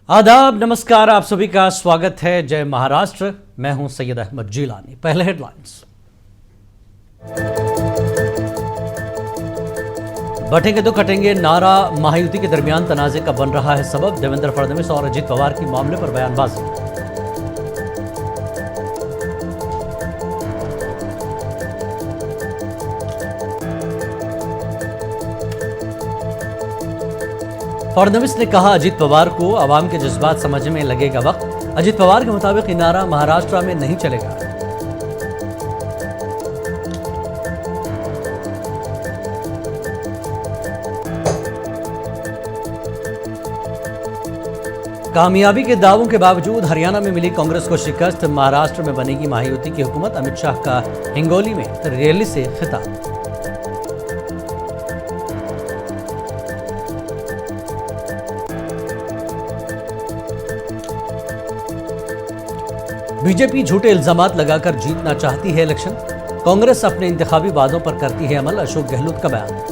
आदाब, नमस्कार, आप सभी का स्वागत है। जय महाराष्ट्र। मैं हूं सैयद अहमद जिलानी। पहले हेडलाइंस। बटेंगे तो कटेंगे नारा महायुति के दरमियान तनाजे का बन रहा है सबब। देवेंद्र फडणवीस और अजित पवार की मामले पर बयानबाजी। फडणवीस ने कहा, अजित पवार को आवाम के जज्बात समझने में लगेगा वक्त। अजित पवार के मुताबिक ये नारा महाराष्ट्र में नहीं चलेगा। कामयाबी के दावों के बावजूद हरियाणा में मिली कांग्रेस को शिकस्त। महाराष्ट्र में बनेगी महायुति की हुकूमत। अमित शाह का हिंगोली में रैली से खिताब। बीजेपी झूठे इल्जामात लगाकर जीतना चाहती है इलेक्शन। कांग्रेस अपने इंतखाबी वादों पर करती है अमल। अशोक गहलोत का बयान।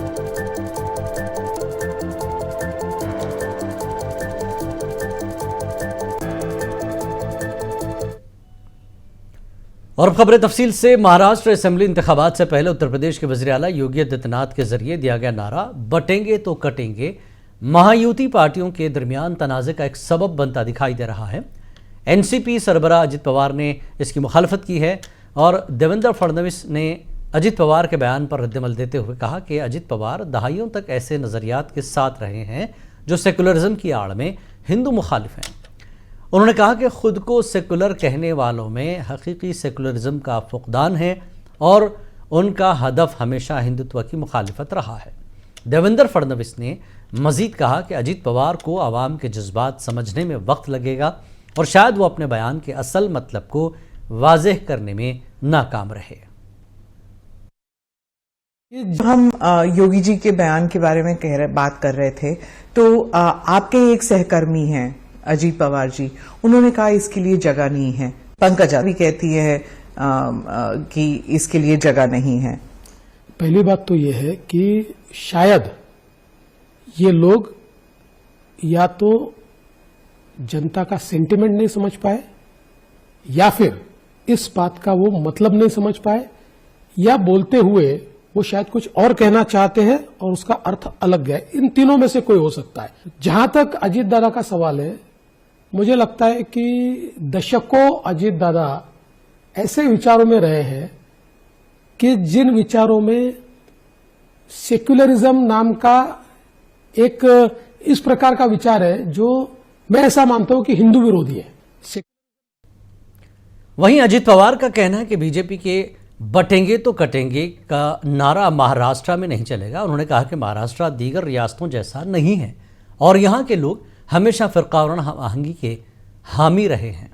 और अब खबरें तफसील से। महाराष्ट्र असेंबली इंतखाबात से पहले उत्तर प्रदेश के वज़ीर आला योगी आदित्यनाथ के जरिए दिया गया नारा बटेंगे तो कटेंगे महायुति पार्टियों के दरमियान तनाज़े का एक सबब बनता दिखाई दे रहा है। एनसीपी सरबराह अजित पवार ने इसकी मुखालफत की है और देवेंद्र फडणवीस ने अजित पवार के बयान पर रद्दमल देते हुए कहा कि अजित पवार दहाइयों तक ऐसे नज़रियात के साथ रहे हैं जो सेकुलरिज्म की आड़ में हिंदू मुखालिफ हैं। उन्होंने कहा कि खुद को सेकुलर कहने वालों में हकीकी सेकुलरिज्म का फुकदान है और उनका हदफ हमेशा हिंदुत्व की मुखालिफत रहा है। देवेंद्र फडणवीस ने मजीद कहा कि अजित पवार को आवाम के जज्बात समझने में वक्त लगेगा और शायद वो अपने बयान के असल मतलब को वाज़ेह करने में नाकाम रहे। हम योगी जी के बयान के बारे में बात कर रहे थे, तो आपके एक सहकर्मी हैं अजीत पवार जी, उन्होंने कहा इसके लिए जगह नहीं है। पंकजा भी कहती है कि इसके लिए जगह नहीं है। पहली बात तो ये है कि शायद ये लोग या तो जनता का सेंटिमेंट नहीं समझ पाए या फिर इस बात का वो मतलब नहीं समझ पाए या बोलते हुए वो शायद कुछ और कहना चाहते हैं और उसका अर्थ अलग गया। इन तीनों में से कोई हो सकता है। जहां तक अजीत दादा का सवाल है, मुझे लगता है कि दशकों अजीत दादा ऐसे विचारों में रहे हैं कि जिन विचारों में सेक्युलरिज्म नाम का एक इस प्रकार का विचार है जो मैं ऐसा मानता हूं कि हिंदू विरोधी है। वहीं अजित पवार का कहना है कि बीजेपी के बटेंगे तो कटेंगे का नारा महाराष्ट्र में नहीं चलेगा। उन्होंने कहा कि महाराष्ट्र दीगर रियासतों जैसा नहीं है और यहां के लोग हमेशा फिरकावाराना आहंगी के हामी रहे हैं।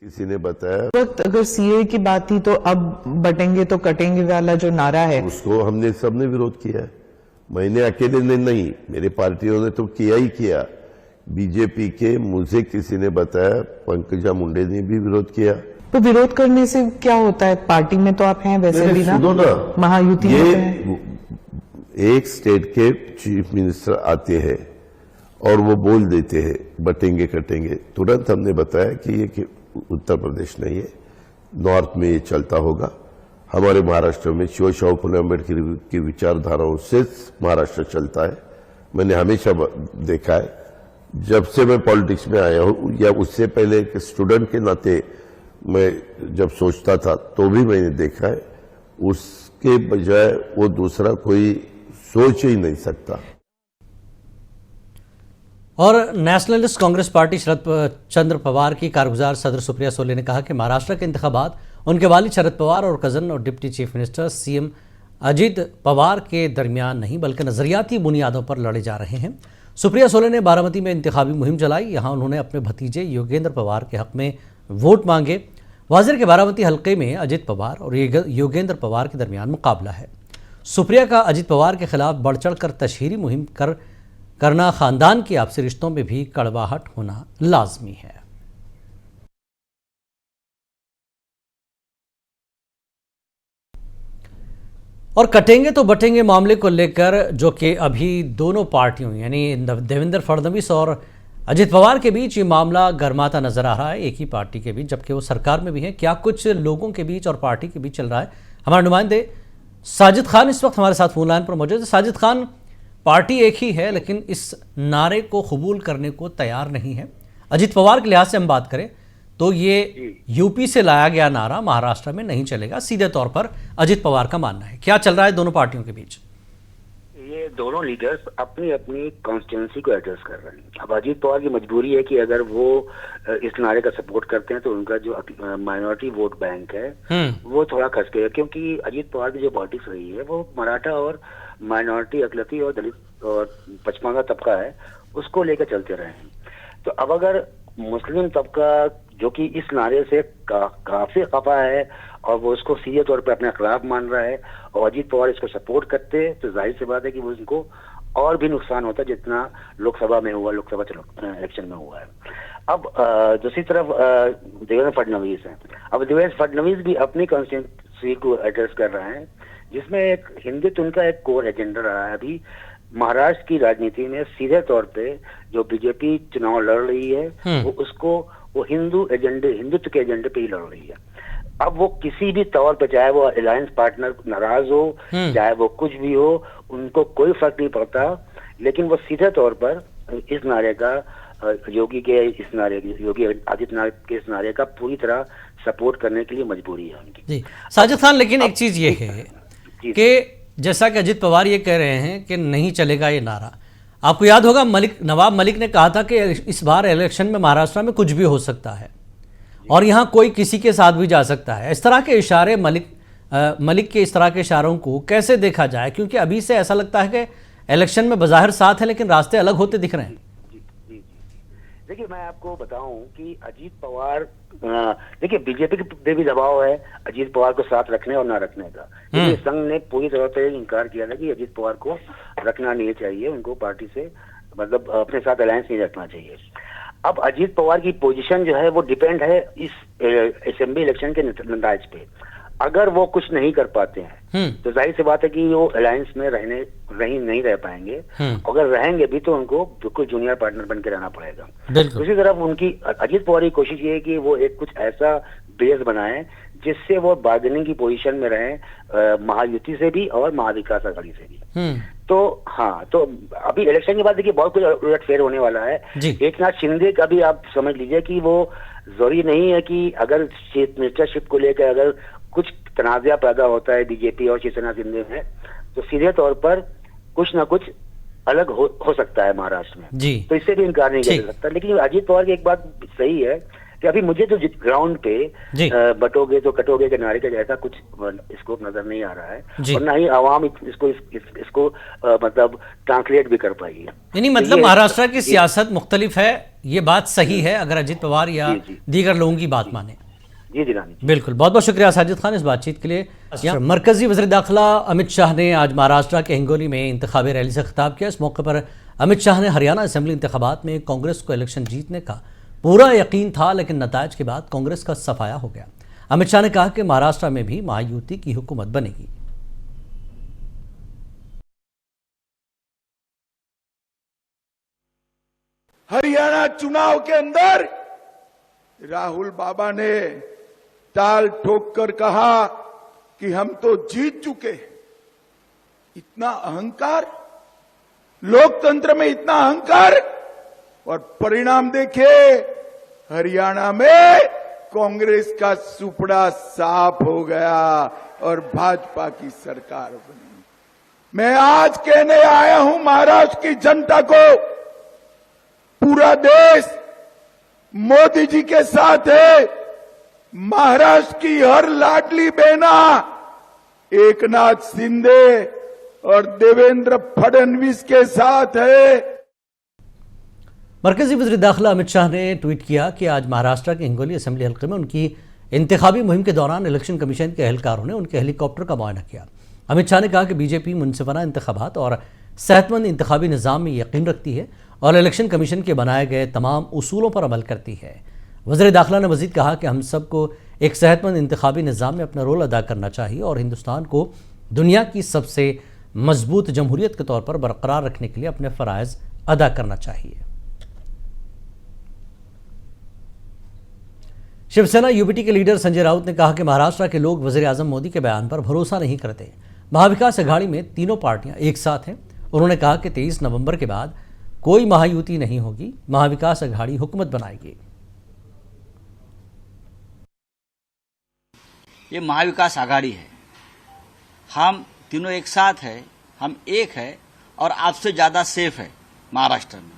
किसी ने बताया अगर सीए की बात थी तो अब बटेंगे तो कटेंगे वाला जो नारा है उसको हमने सबने विरोध किया है। मैंने अकेले ने नहीं, मेरी पार्टियों ने तो किया ही किया। बीजेपी के मुझे किसी ने बताया, पंकजा मुंडे ने भी विरोध किया। तो विरोध करने से क्या होता है? पार्टी में तो आप हैं वैसे भी ना, महायुति में। एक स्टेट के चीफ मिनिस्टर आते हैं और वो बोल देते हैं बटेंगे कटेंगे, तुरंत हमने बताया कि ये कि उत्तर प्रदेश नहीं है, नॉर्थ में ये चलता होगा। हमारे महाराष्ट्र में शिवशाहू फुले अम्बेडकर की विचारधाराओं से महाराष्ट्र चलता है। मैंने हमेशा देखा है, जब से मैं पॉलिटिक्स में आया हूं या उससे पहले एक स्टूडेंट के नाते मैं जब सोचता था तो भी मैंने देखा है, उसके बजाय वो दूसरा कोई सोच ही नहीं सकता। और नेशनलिस्ट कांग्रेस पार्टी शरद चंद्र पवार की कारगुजार सदर सुप्रिया सोले ने कहा कि महाराष्ट्र के इंतखाबात उनके वालिद शरद पवार और कजन और deputy chief minister CM Ajit Pawar के दरमियान नहीं बल्कि नजरियाती बुनियादों पर लड़े जा रहे हैं। सुप्रिया सोले ने बारामती में इंतखाबी मुहिम चलाई। यहाँ उन्होंने अपने भतीजे योगेंद्र पवार के हक में वोट मांगे। वाजिर के बारामती हल्के में अजित पवार और योगेंद्र पवार के दरमियान मुकाबला है। सुप्रिया का अजित पवार के खिलाफ बढ़ चढ़ कर तशहीरी मुहिम करना खानदान के आपसी रिश्तों में भी कड़वाहट होना लाजमी है। और कटेंगे तो बटेंगे मामले को लेकर जो कि अभी दोनों पार्टियों यानी देवेंद्र फडणवीस और अजित पवार के बीच ये मामला गर्माता नजर आ रहा है, एक ही पार्टी के बीच, जबकि वो सरकार में भी है। क्या कुछ लोगों के बीच और पार्टी के बीच चल रहा है, हमारे नुमाइंदे साजिद खान इस वक्त हमारे साथ फोन लाइन पर मौजूद है। साजिद खान, पार्टी एक ही है लेकिन इस नारे को कबूल करने को तैयार नहीं है। अजित पवार के लिहाज से हम बात करें तो ये यूपी से लाया गया नारा महाराष्ट्र में नहीं चलेगा, सीधे तौर पर अजित पवार का मानना है। क्या चल रहा है दोनों पार्टियों के बीच? ये दोनों लीडर्स अपनी अपनी कॉन्स्टिट्यूंसी को एड्रेस कर रहे हैं। अब अजीत पवार की मजबूरी है कि अगर वो इस नारे का सपोर्ट करते हैं तो उनका जो माइनॉरिटी वोट बैंक है वो थोड़ा खस गया, क्योंकि अजीत पवार की जो पॉलिटिक्स रही है वो मराठा और माइनॉरिटी, अकलती और दलित और पचमांगा तबका है उसको लेकर चलते रहे हैं। तो अब अगर मुस्लिम तबका जो कि इस नारे से काफी खफा है और वो उसको सीधे तौर पर अपने खिलाफ मान रहा है और अजीत पवार इसको सपोर्ट करते हैं, तो जाहिर सी बात है कि वो उनको और भी नुकसान होता है जितना लोकसभा में हुआ, लोकसभा इलेक्शन में हुआ है। अब दूसरी तरफ देवेंद्र फडणवीस है। अब देवेंद्र फडणवीस भी अपनी कॉन्स्टिट्यूंसी को एड्रेस कर रहे हैं, जिसमें एक हिंदुत्व उनका एक कोर एजेंडा रहा है। अभी महाराष्ट्र की राजनीति में सीधे तौर पे जो बीजेपी चुनाव लड़ रही है वो हिंदुत्व के एजेंडे पे ही लड़ रही है। अब वो किसी भी तौर पे, चाहे वो अलायंस पार्टनर नाराज हो, चाहे वो कुछ भी हो, उनको कोई फर्क नहीं पड़ता, लेकिन वो सीधे तौर पर इस नारे का योगी आदित्यनाथ के इस नारे का पूरी तरह सपोर्ट करने के लिए मजबूरी है उनकी। जी साजिद खान, लेकिन एक चीज ये है कि जैसा कि अजित पवार ये कह रहे हैं कि नहीं चलेगा ये नारा, आपको याद होगा नवाब मलिक ने कहा था कि इस बार इलेक्शन में महाराष्ट्र में कुछ भी हो सकता है और यहाँ कोई किसी के साथ भी जा सकता है। इस तरह के इशारे मलिक के इस तरह के इशारों को कैसे देखा जाए, क्योंकि अभी से ऐसा लगता है कि इलेक्शन में बज़ाहिर साथ है लेकिन रास्ते अलग होते दिख रहे हैं। देखिए, मैं आपको बताऊं कि अजीत पवार, देखिए बीजेपी पे भी दबाव है अजीत पवार को साथ रखने और ना रखने का। क्योंकि संघ ने पूरी तरह से इनकार किया था कि अजीत पवार को रखना नहीं चाहिए, उनको पार्टी से मतलब अपने साथ अलायंस नहीं रखना चाहिए। अब अजीत पवार की पोजीशन जो है वो डिपेंड है इस असेंबली इलेक्शन के नतीजे पे। अगर वो कुछ नहीं कर पाते हैं तो जाहिर सी बात है कि वो अलायंस में नहीं रह पाएंगे। अगर रहेंगे भी तो उनको बिल्कुल जूनियर पार्टनर बन के रहना पड़ेगा। दूसरी तरफ उनकी अजीत पवार की कोशिश ये है कि वो एक कुछ ऐसा बेस बनाए जिससे वो बार्गेनिंग की पोजीशन में रहे महायुति से भी और महाविकास अघाड़ी से भी। तो हाँ, तो अभी इलेक्शन के बाद देखिए बहुत कुछ उलटफेर होने वाला है। एकनाथ शिंदे का भी आप समझ लीजिए कि वो जरूरी नहीं है कि अगर मिनिस्टरशिप को लेकर अगर कुछ तनाज़ा पैदा होता है बीजेपी और शिवसेना शिंदे में, तो सीधे तौर पर कुछ ना कुछ अलग हो सकता है महाराष्ट्र में। तो इससे भी इनकार नहीं किया जा सकता। लेकिन अजीत पवार की एक बात सही है कि अभी मुझे तो ग्राउंड पे बटोगे तो कटोगे के नारे का जैसा कुछ स्कोप नजर नहीं आ रहा है और ना ही आवाम इसको मतलब ट्रांसलेट भी कर पाएगी। यानी मतलब महाराष्ट्र की सियासत मुख्तलिफ है, ये बात सही है अगर अजित पवार या दीगर लोगों की बात माने। जी रानी, बिल्कुल। बहुत बहुत शुक्रिया साजिद खान इस बातचीत के लिए। मरकजी वज़ीर दाखिला अमित शाह ने आज महाराष्ट्र के हिंगोली में इंतखाबी रैली से खिताब किया। इस मौके पर अमित शाह ने हरियाणा असेंबली इंतखाबात में कांग्रेस को इलेक्शन जीतने का पूरा यकीन था, लेकिन नतायज के बाद कांग्रेस का सफाया हो गया। अमित शाह ने कहा कि महाराष्ट्र में भी महायुति की हुकूमत बनेगी। हरियाणा चुनाव के अंदर राहुल बाबा ने ताल ठोक कर कहा कि हम तो जीत चुके। इतना अहंकार, लोकतंत्र में इतना अहंकार, और परिणाम देखिए हरियाणा में कांग्रेस का सुपड़ा साफ हो गया और भाजपा की सरकार बनी। मैं आज कहने आया हूं महाराष्ट्र की जनता को, पूरा देश मोदी जी के साथ है। महाराष्ट्र की हर लाडली बहना एकनाथ शिंदे और देवेंद्र फडणवीस के साथ है। मरकजी वज़ीर दाखिला अमित शाह ने ट्वीट किया कि आज महाराष्ट्र के हिंगोली असेंबली हल्के में उनकी इंतखाबी मुहिम के दौरान इलेक्शन कमीशन के एहलकारों ने उनके हेलीकॉप्टर का मुआयना किया। अमित शाह ने कहा कि बीजेपी मुनसिफाना इंतखाबात और सेहतमंद इंतखाबी निज़ाम में यकीन रखती है और इलेक्शन कमीशन के बनाए गए तमाम उसूलों पर अमल करती है। वज़ीर दाखिला ने मज़ीद कहा कि हम सबको एक सेहतमंद इंतखाबी निज़ाम में अपना रोल अदा करना चाहिए और हिंदुस्तान को दुनिया की सबसे मजबूत जमहूरियत के तौर पर बरकरार रखने के लिए अपने फराइज अदा करना चाहिए। शिवसेना यूबीटी के लीडर संजय राउत ने कहा कि महाराष्ट्र के लोग वजीर आजम मोदी के बयान पर भरोसा नहीं करते। महाविकास अघाड़ी में तीनों पार्टियां एक साथ हैं। उन्होंने कहा कि 23 नवंबर के बाद कोई महायुति नहीं होगी, महाविकास अघाड़ी हुकूमत बनाएगी। ये महाविकास आघाड़ी है, हम तीनों एक साथ है, हम एक है और आपसे ज्यादा सेफ है महाराष्ट्र में।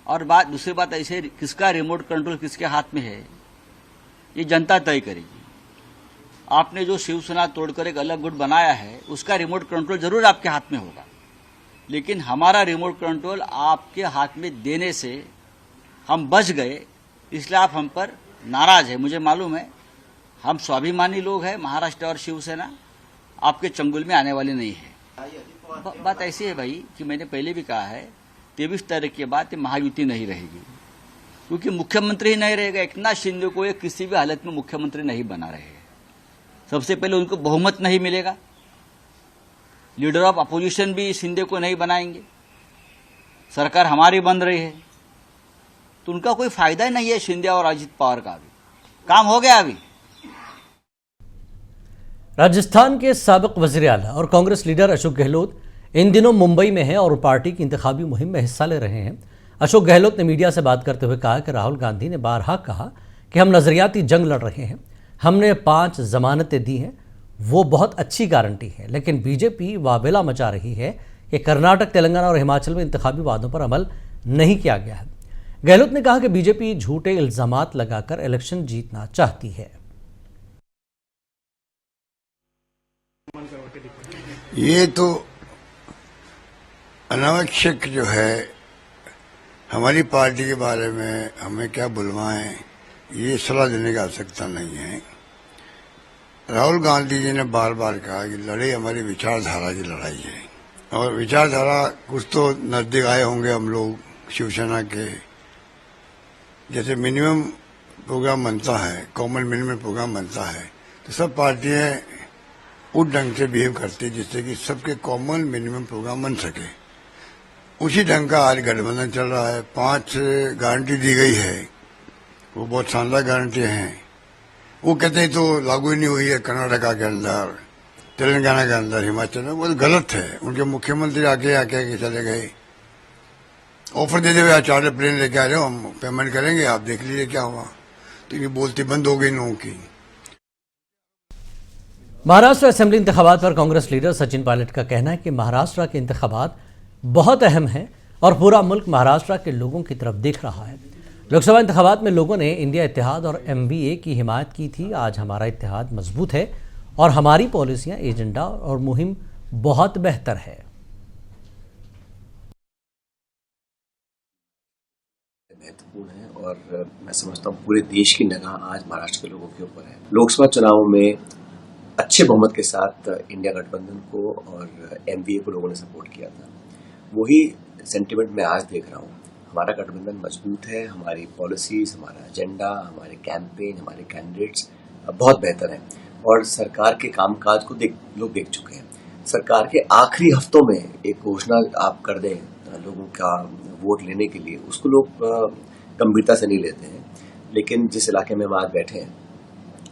और दूसरी बात ऐसे किसका रिमोट कंट्रोल किसके हाथ में है ये जनता तय करेगी। आपने जो शिवसेना तोड़कर एक अलग गुट बनाया है उसका रिमोट कंट्रोल जरूर आपके हाथ में होगा, लेकिन हमारा रिमोट कंट्रोल आपके हाथ में देने से हम बच गए, इसलिए आप हम पर नाराज है। मुझे मालूम है हम स्वाभिमानी लोग हैं, महाराष्ट्र और शिवसेना आपके चंगुल में आने वाली नहीं है। बात ऐसी है भाई कि मैंने पहले भी कहा है 23 तारीख के बाद महायुति नहीं रहेगी, क्योंकि मुख्यमंत्री ही नहीं रहेगा। एकनाथ शिंदे को ये किसी भी हालत में मुख्यमंत्री नहीं बना रहे हैं। सबसे पहले उनको बहुमत नहीं मिलेगा, लीडर ऑफ अपोजिशन भी शिंदे को नहीं बनाएंगे, सरकार हमारी बन रही है, तो उनका कोई फायदा ही नहीं है शिंदे और अजित पवार का। भी काम हो गया। अभी राजस्थान के साबिक वज़ीर आला और कांग्रेस लीडर अशोक गहलोत इन दिनों मुंबई में हैं और पार्टी की इंतखाबी मुहिम में हिस्सा ले रहे हैं। अशोक गहलोत ने मीडिया से बात करते हुए कहा कि राहुल गांधी ने बारहा कहा कि हम नजरियाती जंग लड़ रहे हैं, हमने 5 जमानतें दी हैं, वो बहुत अच्छी गारंटी है, लेकिन बीजेपी वावेला मचा रही है कि कर्नाटक, तेलंगाना और हिमाचल में इंतखाबी वादों पर अमल नहीं किया गया है। गहलोत ने कहा कि बीजेपी झूठे इल्जामात लगाकर इलेक्शन जीतना चाहती है। ये तो अनावश्यक जो है हमारी पार्टी के बारे में हमें क्या बुलवाएं, ये सलाह देने की आवश्यकता नहीं है। राहुल गांधी जी ने बार बार कहा कि लड़ाई हमारी विचारधारा की लड़ाई है, और विचारधारा कुछ तो नजदीक आए होंगे हम लोग शिवसेना के। जैसे मिनिमम प्रोग्राम बनता है, कॉमन मिनिमम प्रोग्राम बनता है, तो सब पार्टियां उस ढंग से बिहेव करती है जिससे कि सबके कॉमन मिनिमम प्रोग्राम बन सके। उसी ढंग का आज गठबंधन चल रहा है। 5 गारंटी दी गई है, वो बहुत शानदार गारंटी हैं। वो कहते हैं तो लागू ही नहीं हुई है कर्नाटका के अंदर, तेलंगाना के अंदर, हिमाचल में। वो गलत है। उनके मुख्यमंत्री आके चले गए, ऑफर दे दे 4 प्लेन लेके आ रहे हो, हम पेमेंट करेंगे, आप देख लीजिए क्या हुआ। तो ये बोलती बंद हो गई लोगों की। महाराष्ट्र असेंबली इंतखाबात पर कांग्रेस लीडर सचिन पायलट का कहना है कि महाराष्ट्र के इंतखाबात बहुत अहम हैं और पूरा मुल्क महाराष्ट्र के लोगों की तरफ देख रहा है। लोकसभा इंतखाबात में लोगों ने इंडिया इत्तेहाद और MVA की हिमायत की थी। आज हमारा इत्तेहाद मजबूत है और हमारी पॉलिसियां, एजेंडा और मुहिम बहुत बेहतर है। महत्वपूर्ण है और मैं समझता हूँ पूरे देश की निगाह आज महाराष्ट्र के लोगों के ऊपर है। लोकसभा चुनाव में अच्छे बहुमत के साथ इंडिया गठबंधन को और MVA को लोगों ने सपोर्ट किया था। वही सेंटिमेंट मैं आज देख रहा हूँ। हमारा गठबंधन मजबूत है, हमारी पॉलिसीज, हमारा एजेंडा, हमारे कैंपेन, हमारे कैंडिडेट्स बहुत बेहतर हैं और सरकार के कामकाज को लोग देख चुके हैं। सरकार के आखिरी हफ्तों में एक घोषणा आप कर दें लोगों का वोट लेने के लिए, उसको लोग गंभीरता से नहीं लेते हैं। लेकिन जिस इलाके में हम आज बैठे हैं,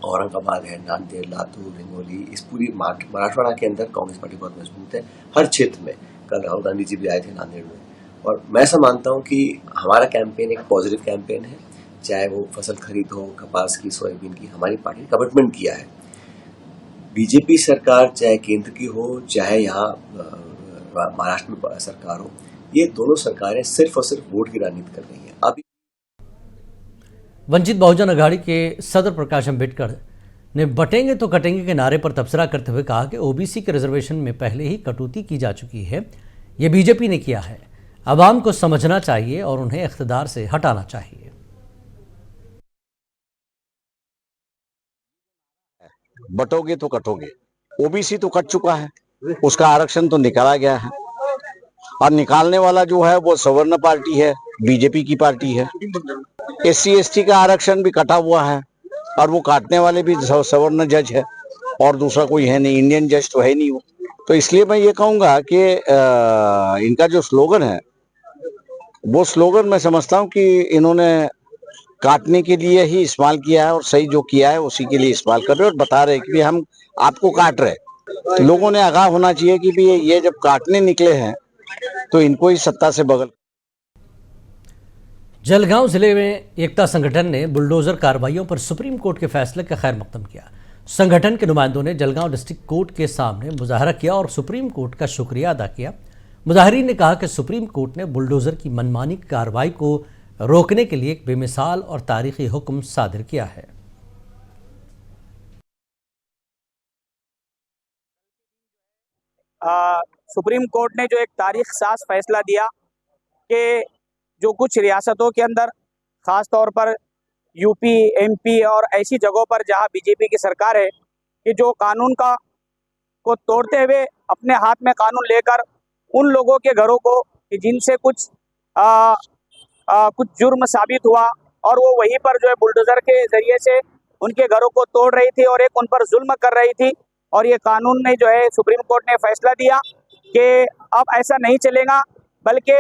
औरंगाबाद है, नांदेड़, लातूर, हिंगोली, इस पूरी मराठवाड़ा के अंदर कांग्रेस पार्टी बहुत मजबूत है हर क्षेत्र में। कल राहुल गांधी जी भी आए थे नांदेड़ में, और मैं ऐसा मानता हूं कि हमारा कैंपेन एक पॉजिटिव कैंपेन है। चाहे वो फसल खरीद हो, कपास की, सोयाबीन की, हमारी पार्टी ने कमिटमेंट किया है। बीजेपी सरकार चाहे केंद्र की हो, चाहे यहाँ महाराष्ट्र में सरकार हो, ये दोनों सरकारें सिर्फ और सिर्फ वोट की राजनीति कर रही हैं। अभी वंचित बहुजन अघाड़ी के सदर प्रकाश अम्बेडकर ने बटेंगे तो कटेंगे के नारे पर तबसरा करते हुए कहा कि ओबीसी के रिजर्वेशन में पहले ही कटौती की जा चुकी है, ये बीजेपी ने किया है। अवाम को समझना चाहिए और उन्हें इख्तिदार से हटाना चाहिए। बटोगे तो कटोगे, ओबीसी तो कट चुका है, उसका आरक्षण तो निकाला गया है और निकालने वाला जो है वो सवर्ण पार्टी है, बीजेपी की पार्टी है। SC ST का आरक्षण भी कटा हुआ है और वो काटने वाले भी सवर्ण जज है। और दूसरा कोई है नहीं, इंडियन जज तो है नहीं वो। तो इसलिए मैं ये कहूंगा कि इनका जो स्लोगन है वो स्लोगन मैं समझता हूं कि इन्होंने काटने के लिए ही इस्तेमाल किया है और सही जो किया है उसी के लिए इस्तेमाल कर रहे हैं और बता रहे हैं कि हम आपको काट रहे हैं। तो लोगों ने आगाह होना चाहिए कि भी ये जब काटने निकले हैं तो इनको ही सत्ता से बगल। जलगांव जिले में एकता संगठन ने बुलडोजर कार्रवाइयों पर सुप्रीम कोर्ट के फैसले का खैर मकदम किया। संगठन के नुमाइंदों ने जलगांव डिस्ट्रिक्ट कोर्ट के सामने मुजाहरा किया और सुप्रीम कोर्ट का शुक्रिया अदा किया। मुजाहरीन ने कहा कि सुप्रीम कोर्ट ने बुलडोजर की मनमानी कार्रवाई को रोकने के लिए एक बेमिसाल और तारीखी हुक्म सादिर किया है। सुप्रीम कोर्ट ने जो एक तारीख साज फैसला दिया कि जो कुछ रियासतों के अंदर खास तौर पर यूपी, एमपी और ऐसी जगहों पर जहां बीजेपी की सरकार है कि जो कानून को तोड़ते हुए अपने हाथ में कानून लेकर उन लोगों के घरों को कि जिनसे कुछ जुर्म साबित हुआ और वो वहीं पर जो है बुलडोजर के जरिए से उनके घरों को तोड़ रही थी और एक उन पर जुल्म कर रही थी। और ये कानून ने जो है सुप्रीम कोर्ट ने फैसला दिया कि अब ऐसा नहीं चलेगा, बल्कि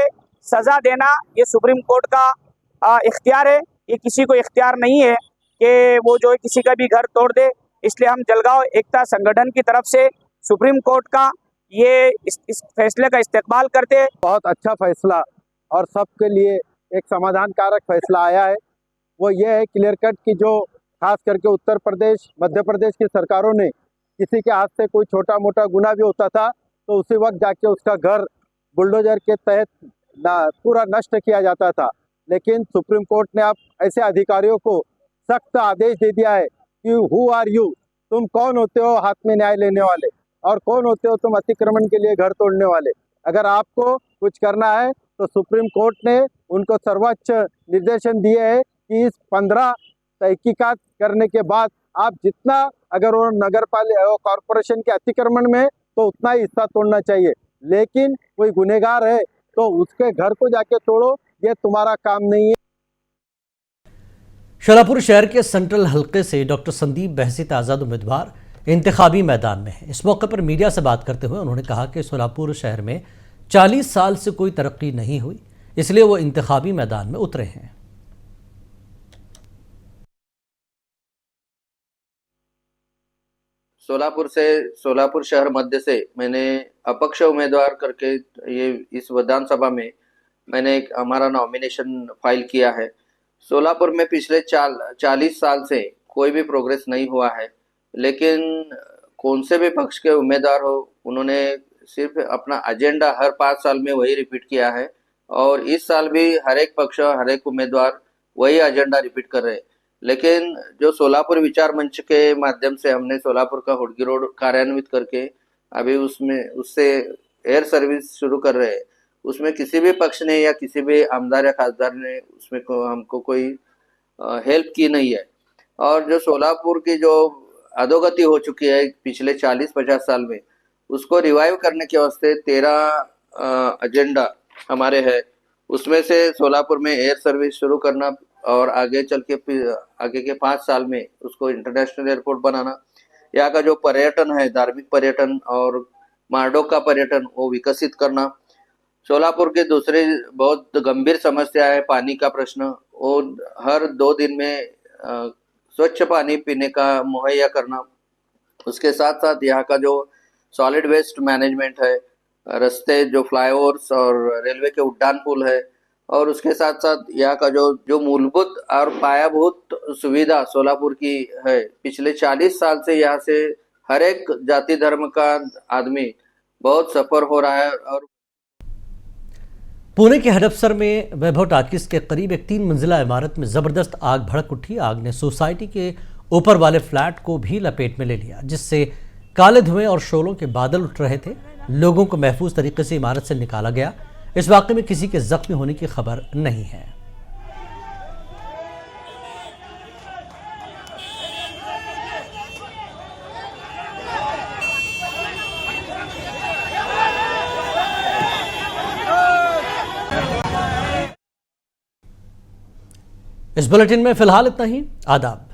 सजा देना ये सुप्रीम कोर्ट का इख्तियार है। ये किसी को इख्तियार नहीं है कि वो जो है किसी का भी घर तोड़ दे। इसलिए हम जलगांव एकता संगठन की तरफ से सुप्रीम कोर्ट का ये इस फैसले का इस्तेकबाल करते हैं। बहुत अच्छा फैसला और सबके लिए एक समाधान कारक फैसला आया है। वो ये है क्लियर कट की जो खास करके उत्तर प्रदेश, मध्य प्रदेश की सरकारों ने किसी के हाथ से कोई छोटा मोटा गुनाह भी होता था तो उसी वक्त जाके उसका घर बुलडोजर के तहत पूरा नष्ट किया जाता था। लेकिन सुप्रीम कोर्ट ने अब ऐसे अधिकारियों को सख्त आदेश दे दिया है कि हु आर यू, तुम कौन होते हो हाथ में न्याय लेने वाले, और कौन होते हो तुम अतिक्रमण के लिए घर तोड़ने वाले। अगर आपको कुछ करना है तो सुप्रीम कोर्ट ने उनको सर्वोच्च निर्देशन दिए है कि इस 15 तहकीकात करने के बाद आप जितना, अगर वो नगर पालिका कॉरपोरेशन के अतिक्रमण में तो उतना ही हिस्सा तोड़ना चाहिए, लेकिन कोई गुनहगार है तो उसके घर को जाके तोड़ो, ये तुम्हारा काम नहीं है। शोलापुर शहर के सेंट्रल हलके से डॉक्टर संदीप बहसीत आज़ाद उम्मीदवार इंतखाबी मैदान में है। इस मौके पर मीडिया से बात करते हुए उन्होंने कहा कि शोलापुर शहर में 40 साल से कोई तरक्की नहीं हुई, इसलिए वो इंतखाबी मैदान में उतरे हैं। सोलापुर शहर मध्य से मैंने अपक्ष उम्मीदवार करके ये इस विधानसभा में मैंने हमारा नॉमिनेशन फाइल किया है। सोलापुर में पिछले 40 साल से कोई भी प्रोग्रेस नहीं हुआ है, लेकिन कौन से भी पक्ष के उम्मीदवार हो उन्होंने सिर्फ अपना एजेंडा हर 5 साल में वही रिपीट किया है और इस साल भी हर एक पक्ष, हर एक उम्मीदवार वही एजेंडा रिपीट कर रहे हैं। लेकिन जो सोलापुर विचार मंच के माध्यम से हमने सोलापुर का हुडगी रोड कार्यान्वित करके अभी उससे एयर सर्विस शुरू कर रहे हैं, उसमें किसी भी पक्ष ने या किसी भी आमदार या खासदार ने उसमें हमको कोई हेल्प की नहीं है। और जो सोलापुर की जो अधोगति हो चुकी है पिछले 40-50 साल में, उसको रिवाइव करने के वास्ते 13 एजेंडा हमारे है। उसमें से सोलापुर में एयर सर्विस शुरू करना और आगे चल के आगे के 5 साल में उसको इंटरनेशनल एयरपोर्ट बनाना, यहाँ का जो पर्यटन है, धार्मिक पर्यटन और मार्डोक का पर्यटन, वो विकसित करना। सोलापुर के दूसरे बहुत गंभीर समस्या है पानी का प्रश्न, वो हर 2 दिन में स्वच्छ पानी पीने का मुहैया करना। उसके साथ साथ यहाँ का जो सॉलिड वेस्ट मैनेजमेंट है, रास्ते, जो फ्लाईओवर्स और रेलवे के उड्डान पुल है, और उसके साथ साथ यहाँ का जो मूलभूत और पायाभूत सुविधा सोलापुर की है। पिछले 40 साल से यहाँ से हर एक जाति धर्म का आदमी बहुत सफर हो रहा है। और पुणे के हडपसर में वैभव टाकिस के करीब एक 3 मंजिला इमारत में जबरदस्त आग भड़क उठी। आग ने सोसाइटी के ऊपर वाले फ्लैट को भी लपेट में ले लिया, जिससे काले धुएं और शोलों के बादल उठ रहे थे। लोगों को महफूज तरीके से इमारत से निकाला गया। इस वाकये में किसी के जख्मी होने की खबर नहीं है। इस बुलेटिन में फिलहाल इतना ही। आदाब।